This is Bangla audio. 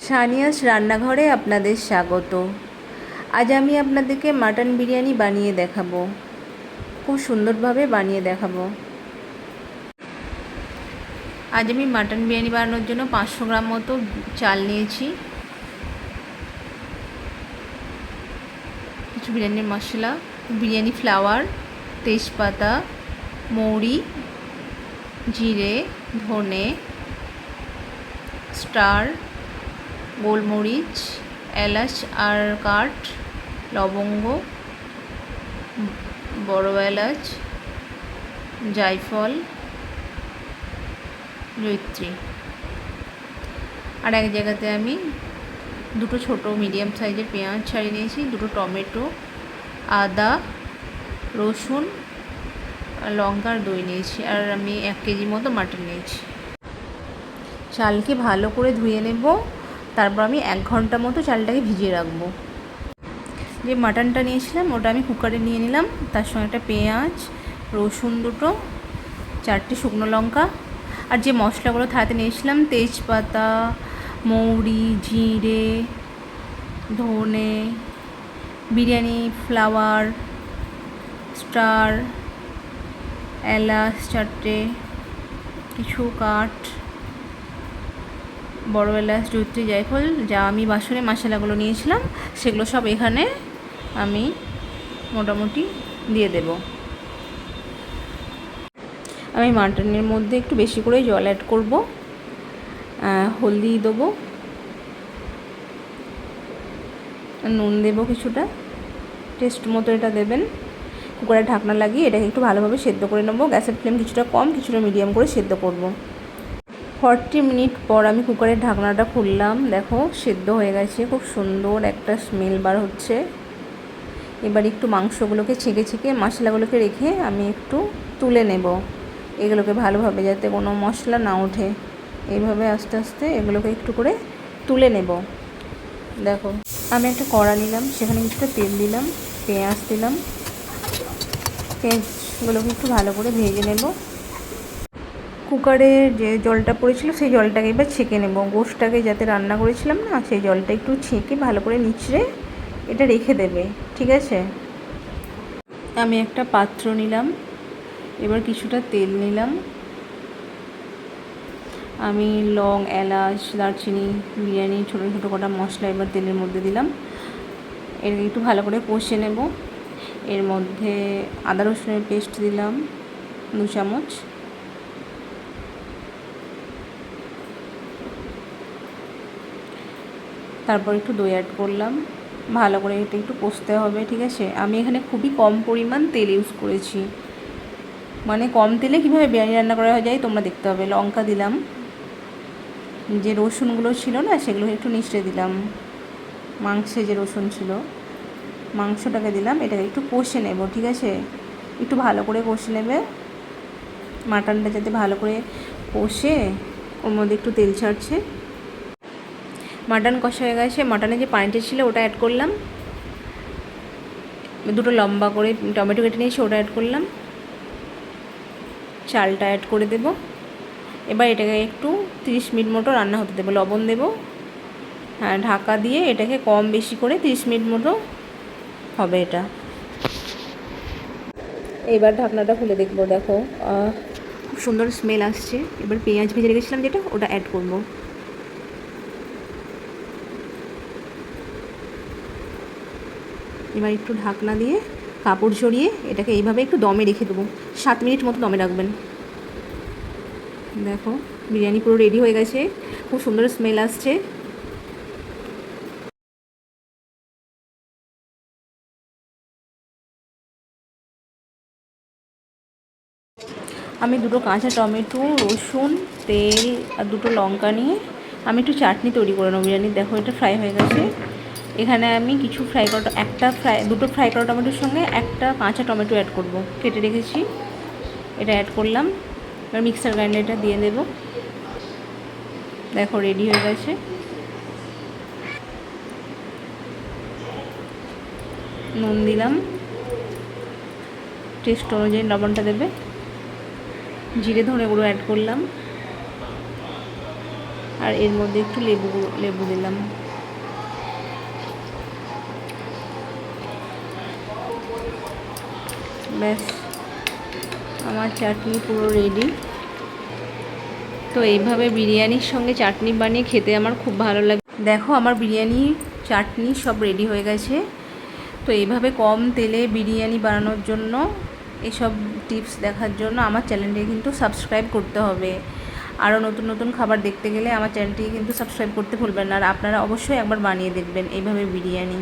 সানিয়াস রান্নাঘরে আপনাদের স্বাগত। আজ আমি আপনাদেরকে মাটন বিরিয়ানি বানিয়ে দেখাবো, খুব সুন্দরভাবে বানিয়ে দেখাবো। আজ আমি মাটন বিরিয়ানি বানানোর জন্য 500 গ্রাম মতো চাল নিয়েছি, কিছু বিরিয়ানির মশলা, বিরিয়ানি ফ্লাওয়ার, তেজপাতা, মৌরি, জিরে, ধনে, স্টার, গোলমরিচ, এলাচ আর কাঠ, লবঙ্গ, বড় এলাচ, জায়ফল, জয়িত্রী। আর এক জায়গাতে আমি দুটো ছোট মিডিয়াম সাইজের পেঁয়াজ ছাড়িয়ে নিয়েছি, দুটো টমেটো, আদা, রসুন, লঙ্কা আর দই নিয়েছি। আর আমি 1 কেজি মতো মাটন নিয়েছি। চালকে ভালো করে ধুয়ে নেব, তারপর আমি 1 ঘন্টা মতো চালটাকে ভিজিয়ে রাখবো। যে মাটনটা নিয়েছিলাম ওটা আমি কুকারে নিয়ে নিলাম, তার সঙ্গে একটা পেঁয়াজ, রসুন দুটো, 4টে শুকনো লঙ্কা, আর যে মশলাগুলো থালাতে নিয়েছিলাম তেজপাতা, মৌরি, জিরে, ধনে, বিরিয়ানি ফ্লাওয়ার, স্টার, এলাচ 4টে, কিছু কাঠ, বড় এলাচ, জয়িত্রী, জায়ফল, যা আমি বাসনে মশলাগুলো নিয়েছিলাম সেগুলো সব এখানে আমি মোটামুটি দিয়ে দেব। আমি মাটনের মধ্যে একটু বেশি করে জল অ্যাড করব, হলদি দেবো, নুন দেবো কিছুটা, টেস্ট মতো এটা দেবেন। কুকারে ঢাকনা লাগিয়ে এটাকে একটু ভালোভাবে সেদ্ধ করে নেবো। গ্যাসের ফ্লেম কিছুটা কম, কিছুটা মিডিয়াম করে সেদ্ধ করব। 40 মিনিট পর আমি কুকারের ঢাকনাটা খুললাম, দেখো সেদ্ধ হয়ে গেছে, খুব সুন্দর একটা স্মেল বার হচ্ছে। এবার একটু মাংসগুলোকে ছেঁকে ছেঁকে মশলাগুলোকে রেখে আমি একটু তুলে নেব এগুলোকে ভালোভাবে, যাতে কোনো মশলা না ওঠে। এইভাবে আস্তে আস্তে এগুলোকে একটু করে তুলে নেব। দেখো আমি একটা কড়া নিলাম, সেখানে কিছুটা তেল দিলাম, পেঁয়াজ দিলাম, পেঁয়াজগুলোকে একটু ভালো করে ভেজে নেব। কুকারে যে জলটা পড়েছিল সেই জলটাকে এবার ছেঁকে নেব। গোশটাকে যাতে রান্না করেছিলাম না, সেই জলটা একটু ছেঁকে ভালো করে নিচড়ে এটা রেখে দেবে, ঠিক আছে। আমি একটা পাত্র নিলাম, এবার কিছুটা তেল নিলাম, আমি লং, এলাচ, দারচিনি, বিরিয়ানি ছোটো ছোটো কটা মশলা এবার তেলের মধ্যে দিলাম। এর একটু ভালো করে কষে নেব। এর মধ্যে আদা রসুনের পেস্ট দিলাম 2 চামচ, তারপর একটু দই অ্যাড করলাম। ভালো করে এটা একটু কষতে হবে, ঠিক আছে। আমি এখানে খুবই কম পরিমাণ তেল ইউজ করেছি, মানে কম তেলে কীভাবে বিরিয়ানি রান্না করা যায় তোমরা দেখতে হবে। লঙ্কা দিলাম, যে রসুনগুলো ছিল না সেগুলো একটু নিচড়ে দিলাম, মাংসে যে রসুন ছিল মাংসটাকে দিলাম। এটাকে একটু কষে নেব, ঠিক আছে, একটু ভালো করে কষে নেবে। মাটনটা যাতে ভালো করে কষে ওর মধ্যে একটু তেল ছাড়ছে। মাটন কষা হয়ে গেছে, মাটনে যে পানিটা ছিল ওটা অ্যাড করলাম, দুটো লম্বা করে টমেটো কেটে নিয়েছি ওটা অ্যাড করলাম, চালটা অ্যাড করে দেব। এবার এটাকে একটু 30 মিনিট মতো রান্না হতে দেবো। লবণ দেবো, হ্যাঁ, ঢাকা দিয়ে এটাকে কম বেশি করে 30 মিনিট মতো হবে এটা। এবার ঢাকনাটা খুলে দেখবো, দেখো খুব সুন্দর স্মেল আসছে। এবার পেঁয়াজ ভেজে রেখেছিলাম যেটা, ওটা অ্যাড করবো। এবার একটু ঢাকনা দিয়ে কাপড় জড়িয়ে এটাকে এইভাবে একটু দমে রেখে দেবো। 7 মিনিট মতো দমে রাখবেন। দেখো বিরিয়ানি পুরো রেডি হয়ে গেছে, খুব সুন্দর স্মেল আসছে। আমি দুটো কাঁচা টমেটো, রসুন, তেল আর দুটো লঙ্কা নিয়ে আমি একটু চাটনি তৈরি করে নেবো বিরিয়ানির। দেখো এটা ফ্রাই হয়ে গেছে। এখানে আমি কিছু দুটো ফ্রাই করা টমেটোর সঙ্গে একটা কাঁচা টমেটো অ্যাড করব, কেটে রেখেছি, এটা অ্যাড করলাম। এবার মিক্সার গ্রাইন্ডারটা দিয়ে দেব। দেখো রেডি হয়ে গেছে। নুন দিলাম, টেস্ট অনুযায়ী লবণটা দেবে। জিরে ধনে গুঁড়ো অ্যাড করলাম, আর এর মধ্যে একটু লেবু দিলাম। ব্যাস আমার চাটনি পুরো রেডি। তো এইভাবে বিরিয়ানির সঙ্গে চাটনি বানিয়ে খেতে আমার খুব ভালো লাগে। দেখো আমার বিরিয়ানি চাটনি সব রেডি হয়ে গেছে। তো এইভাবে কম তেলে বিরিয়ানি বানানোর জন্য, এসব টিপস দেখার জন্য আমার চ্যানেলটিকে কিন্তু সাবস্ক্রাইব করতে হবে। আরও নতুন নতুন খাবার দেখতে গেলে আমার চ্যানেলটিকে কিন্তু সাবস্ক্রাইব করতে ভুলবেন না। আর আপনারা অবশ্যই একবার বানিয়ে দেখবেন এইভাবে বিরিয়ানি।